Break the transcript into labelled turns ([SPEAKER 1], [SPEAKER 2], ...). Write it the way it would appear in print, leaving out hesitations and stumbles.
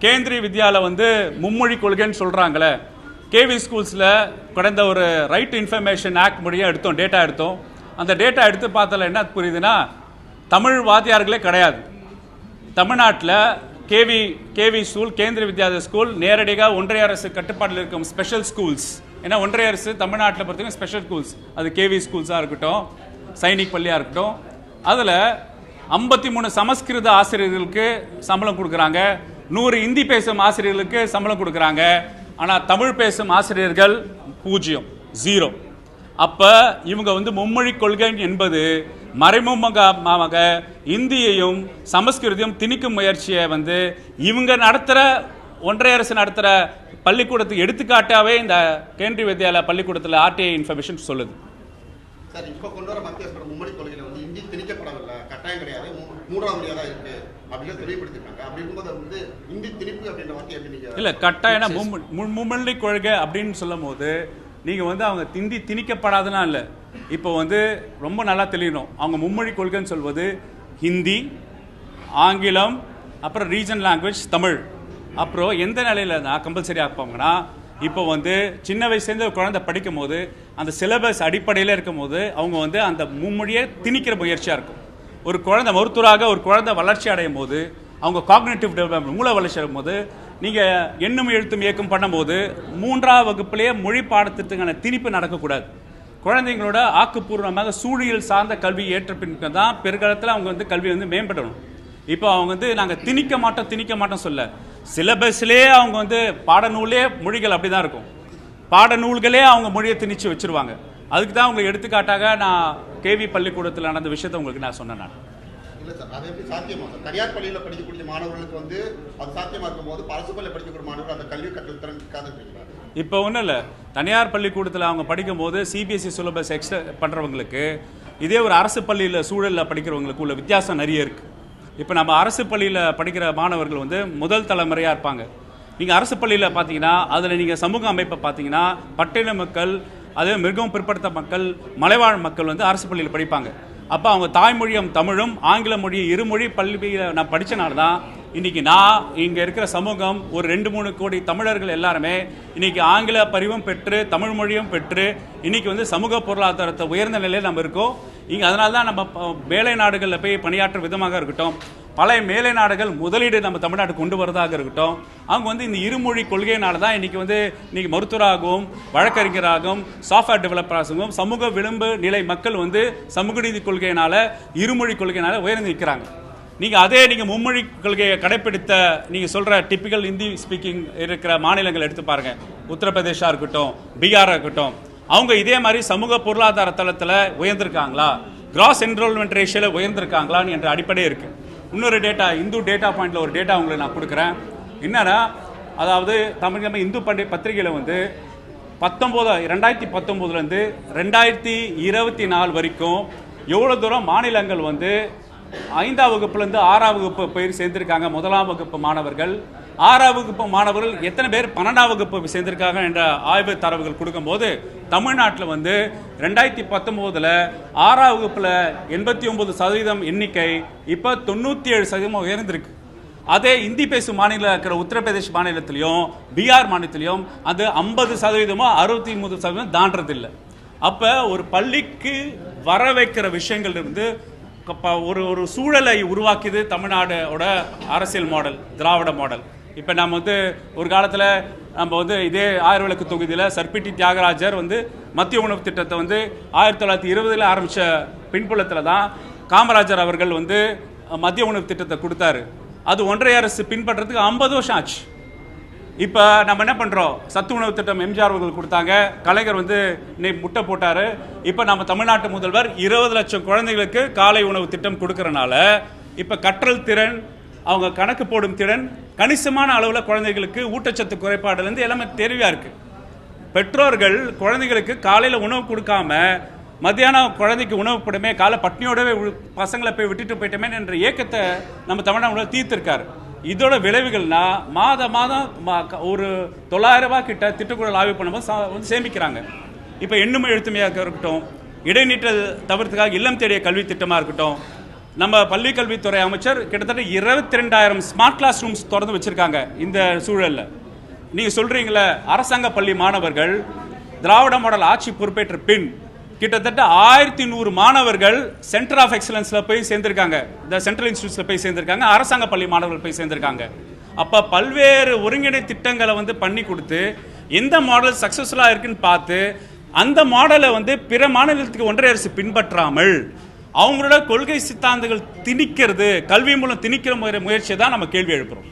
[SPEAKER 1] கேந்திரிய வித்யாவில் வந்து மும்மொழி கொள்கைன்னு சொல்கிறாங்களே, கேவி ஸ்கூல்ஸில் கடந்த ஒரு ரைட் இன்ஃபர்மேஷன் ஆக்ட் முடிய எடுத்தோம், டேட்டா எடுத்தோம். அந்த டேட்டா எடுத்து பார்த்தல என்ன புரியுதுன்னா, தமிழ் வாத்தியார்களே கிடையாது தமிழ்நாட்டில். KV school, Kendriya Vidyalaya school நேரடியாக ஒன்றிய அரசு கட்டுப்பாட்டில் இருக்கும் ஸ்பெஷல் ஸ்கூல்ஸ். ஏன்னா ஒன்றிய அரசு தமிழ்நாட்டில் பொறுத்தவரைக்கும் ஸ்பெஷல் ஸ்கூல்ஸ், அது கேவி ஸ்கூல்ஸாக இருக்கட்டும், சைனிக் பள்ளியாக இருக்கட்டும், அதில் 53 சமஸ்கிருத ஆசிரியர்களுக்கு சம்பளம் கொடுக்குறாங்க, 100 இந்தி பேசும் ஆசிரியர்களுக்கு சம்பளம் கொடுக்குறாங்க. ஆனால் தமிழ் பேசும் ஆசிரியர்கள் 0. அப்போ இவங்க வந்து மும்மொழி கொள்கை என்பது மறைமுகமாக இந்தியையும் சமஸ்கிருதியும் திணிக்கும் முயற்சியை வந்து இவங்க நடத்துகிற ஒன்றிய அரசு நடத்துகிற பள்ளிக்கூடத்துக்கு எடுத்துக்காட்டாவே இந்த கேந்திரிய வித்யாலயா பள்ளிக்கூடத்தில் ஆர்டிஐ இன்ஃபர்மேஷன் சொல்லுது.
[SPEAKER 2] சார், இப்போ கொண்டு வர மத்திய அரசு மும்மொழி கொள்கையில் வந்து இந்தி திணிக்கப்படவில்லை, கட்டாயம் கிடையாது, 3ஆம் மொழியாக தான் இருக்கு அப்படின்னு தெளிவுபடுத்திருக்காங்க. அப்படி இருக்கும்போது வந்து இந்தி திணிப்பு அப்படின்ற வார்த்தை எப்படி நீங்கள்
[SPEAKER 1] இல்லை கட்டாயம் மும்மொழி கொள்கை அப்படின்னு சொல்லும் போது நீங்கள் வந்து அவங்க இந்தி திணிக்கப்படாதுன்னா இல்லை. இப்போ வந்து ரொம்ப நல்லா தெரியணும், அவங்க மும்மொழி கொள்கைன்னு சொல்வது ஹிந்தி, ஆங்கிலம், அப்புறம் ரீஜனல் லாங்குவேஜ் தமிழ். அப்புறம் எந்த நிலையில் நான் கம்பல்சரி ஆப்பாங்கன்னா, இப்போ வந்து சின்ன வயசுலேருந்து ஒரு குழந்தை படிக்கும் போது அந்த சிலபஸ் அடிப்படையில் இருக்கும் போது அவங்க வந்து அந்த மும்மொழியை திணிக்கிற முயற்சியாக இருக்கும். ஒரு குழந்தை மருத்துவராக ஒரு குழந்தை வளர்ச்சி அடையும் போது, அவங்க காக்னிட்டிவ் டெவலப்மெண்ட் மூளை வளர்ச்சி அடையும் போது, நீங்கள் எண்ணும் எழுத்தும் இயக்கம் பண்ணும்போது 3ஆம் வகுப்புலேயே மொழி பாடத்திட்டத்துக்கான திணிப்பு நடக்கக்கூடாது. குழந்தைங்களோட ஆக்கப்பூர்வமாக சூழலியல் சார்ந்த கல்வி ஏற்ற பின்க தான் பிற்காலத்தில் அவங்க வந்து கல்வி வந்து மேம்படணும். இப்போ அவங்க வந்து நாங்கள் திணிக்க மாட்டோம் சொல்ல, சிலபஸ்லேயே அவங்க வந்து பாடநூலே மொழிகள் அப்படி தான் இருக்கும், பாடநூல்களே அவங்க மொழியை திணிச்சு வச்சிருவாங்க. அதுக்கு தான் உங்களுக்கு எடுத்துக்காட்டாக நான் கேவி பள்ளிக்கூடத்தில் நடந்த விஷயத்தை உங்களுக்கு நான் சொன்னேன். நான்
[SPEAKER 2] இல்லை சார், அது எப்படி சாத்தியமா சார்? தனியார் பள்ளியில் படிக்கக்கூடிய மாணவர்களுக்கு வந்து அது சாத்தியமாக இருக்கும்போது அரசு பள்ளியில் படிக்கக்கூடிய மாணவர்கள் அந்த கல்வி கற்றல் திறன் இருக்காதுன்றீங்களா?
[SPEAKER 1] இப்போ ஒன்றும் இல்லை, தனியார் பள்ளிக்கூடத்தில் அவங்க படிக்கும்போது சிபிஎஸ்சி சிலபஸ் எக்ஸ்ட்ரா பண்ணுறவங்களுக்கு இதே ஒரு அரசு பள்ளியில் சூழலில் படிக்கிறவங்களுக்கு உள்ள வித்தியாசம் நிறைய இருக்குது. இப்போ நம்ம அரசு பள்ளியில் படிக்கிற மாணவர்கள் வந்து முதல் தலைமுறையாக இருப்பாங்க. நீங்கள் அரசு பள்ளியில் பார்த்தீங்கன்னா அதில் நீங்கள் சமூக அமைப்பை பார்த்தீங்கன்னா பட்டியல மக்கள், அதே மிகவும் பிற்படுத்த மக்கள், மலைவாழ் மக்கள் வந்து அரசு பள்ளியில் படிப்பாங்க. அப்போ அவங்க தாய்மொழியும் தமிழும் ஆங்கில மொழியும் இருமொழி பள்ளியில் நான் படித்தனால தான் இன்றைக்கி நான் இங்கே இருக்கிற சமூகம் ஒரு 2-3 கோடி தமிழர்கள் எல்லாருமே இன்றைக்கி ஆங்கில பரிவும் பெற்று தமிழ் மொழியும் பெற்று இன்றைக்கி வந்து சமூக பொருளாதாரத்தை உயர்ந்த நிலையில் நம்ம இருக்கோம். இங்கே அதனால தான் நம்ம மேலை நாடுகளில் போய் பணியாற்ற விதமாக இருக்கட்டும், பல மேலை நாடுகள் முதலீடு நம்ம தமிழ்நாடு கொண்டு வரதாக இருக்கட்டும், அவங்க வந்து இந்த இருமொழி கொள்கையினால தான் இன்றைக்கி மருத்துவராகவும் வழக்கறிஞராகவும் சாஃப்ட்வேர் டெவலப்பராகவும் சமூக விளிம்பு நிலை மக்கள் வந்து சமூக நீதி கொள்கையினால இருமொழி கொள்கையினால உயர்ந்து நிற்கிறாங்க. நீங்கள் மும்மொழி கொள்கையை கடைப்பிடித்த நீங்கள் சொல்கிற டிப்பிக்கல் ஹிந்தி ஸ்பீக்கிங் இருக்கிற மாநிலங்கள் எடுத்து பாருங்கள், உத்தரப்பிரதேஷாக இருக்கட்டும், பீகாராக இருக்கட்டும், அவங்க இதே மாதிரி சமூக பொருளாதார தளத்தில் உயர்ந்திருக்காங்களா, கிராஸ் என்ரோல்மெண்ட் ரேஷியோவில் உயர்ந்திருக்காங்களான்னு என்ற அடிப்படை இருக்குது. இன்னொரு டேட்டா, இந்து டேட்டா பாயிண்டில் ஒரு டேட்டா உங்களுக்கு நான் கொடுக்குறேன். என்னன்னா, அதாவது தமிழ் இந்து பத்திரிகையில் வந்து 2019 2024 வரைக்கும் எவ்வளோ தூரம் மாநிலங்கள் வந்து 5ஆம் வகுப்புலேருந்து 6ஆம் வகுப்பு போய் சேர்ந்திருக்காங்க முதலாம் வகுப்பு மாணவர்கள், 6ஆம் வகுப்பு மாணவர்கள் எத்தனை பேர் 12ஆம் வகுப்பு சேர்ந்திருக்காங்க என்ற ஆய்வு தரவுகள் கொடுக்கும்போது தமிழ்நாட்டில் வந்து 2019 6ஆம் வகுப்பில் 89% எண்ணிக்கை இப்போ 97% உயர்ந்திருக்கு. அதே இந்தி பேசும் மாநிலம் இருக்கிற உத்தரப்பிரதேஷ் மாநிலத்திலையும் பீகார் மாநிலத்திலையும் அது 50% 63% தாண்டதில்லை. அப்போ ஒரு பள்ளிக்கு வர வைக்கிற விஷயங்கள் இருந்து ஒரு சூழலை உருவாக்கியது தமிழ்நாடோட அரசியல் மாடல், திராவிட மாடல். இப்போ நம்ம வந்து ஒரு காலத்தில் நம்ம வந்து இதே ஆயிரவிளக்கு தொகுதியில் சர்பிட்டி தியாகராஜர் வந்து மத்திய உணவு திட்டத்தை வந்து 1920 ஆரம்பித்த பின்புலத்தில் தான் காமராஜர் அவர்கள் வந்து மத்திய உணவு திட்டத்தை கொடுத்தாரு. அது ஒன்றிய அரசு பின்பற்றதுக்கு 50 வருஷம் ஆச்சு. இப்போ நம்ம என்ன பண்ணுறோம், சத்து உணவு திட்டம் எம்ஜிஆர் அவர்கள் கொடுத்தாங்க, கலைஞர் வந்து முட்டை போட்டார். இப்போ நம்ம தமிழ்நாட்டு முதல்வர் 20 லட்சம் குழந்தைகளுக்கு காலை உணவு திட்டம் கொடுக்கறனால இப்போ கற்றல் திறன், அவங்க கணக்கு போடும் திறன் கணிசமான அளவில் குழந்தைகளுக்கு ஊட்டச்சத்து குறைபாடுலேருந்து எல்லாமே தெளிவாக இருக்குது. பெற்றோர்கள் குழந்தைகளுக்கு காலையில் உணவு கொடுக்காம மத்தியானம் குழந்தைக்கு உணவு போடுமே, காலை பட்னியோடவே பசங்களை போய் விட்டுட்டு போயிட்டோமே என்ற ஏக்கத்தை நம்ம தமிழ்நாடு தீர்த்திருக்காரு. இதோட விளைவுகள்னா மாதம் ஒரு 900 ரூபாய் கிட்ட திட்டக்குழல் ஆய்வு பண்ணும்போது வந்து சேமிக்கிறாங்க. இப்போ எண்ணும் எழுத்துமையாக இருக்கட்டும், இடைநீட்டல் தவிர்த்துக்காக இல்லம் தேடிய கல்வி திட்டமாக இருக்கட்டும், நம்ம பள்ளிக்கல்வித்துறை அமைச்சர் கிட்டத்தட்ட 22,000 ஸ்மார்ட் கிளாஸ் ரூம்ஸ் திறந்து வச்சிருக்காங்க. இந்த சூழல்ல நீங்க சொல்றீங்களே அரசாங்க பள்ளி மாணவர்கள் திராவிட மாடல் ஆட்சி பொறுப்பேற்ற பின் கிட்டத்தட்ட 1100 மாணவர்கள் சென்டர் ஆஃப் எக்ஸலன்ஸ்ல போய் சேர்ந்திருக்காங்க. இந்த சென்ட்ரல் இன்ஸ்டிடியூட்ஸ்ல போய் சேர்ந்திருக்காங்க. அரசாங்க பள்ளி மாணவர்கள் போய் சேர்ந்திருக்காங்க. அப்ப பல்வேறு ஒருங்கிணை திட்டங்களை வந்து பண்ணி கொடுத்து எந்த மாடல் சக்சஸ்ஃபுல்லா இருக்குன்னு பார்த்து அந்த மாடலை வந்து பிற மாநிலத்துக்கு ஒன்றிய அரசு பின்பற்றாமல் அவங்களோட கொள்கை சித்தாந்தங்கள் திணிக்கிறது, கல்வி மூலம் திணிக்கிற முயற்சியை தான் நம்ம கேள்வி எழுப்புறோம்.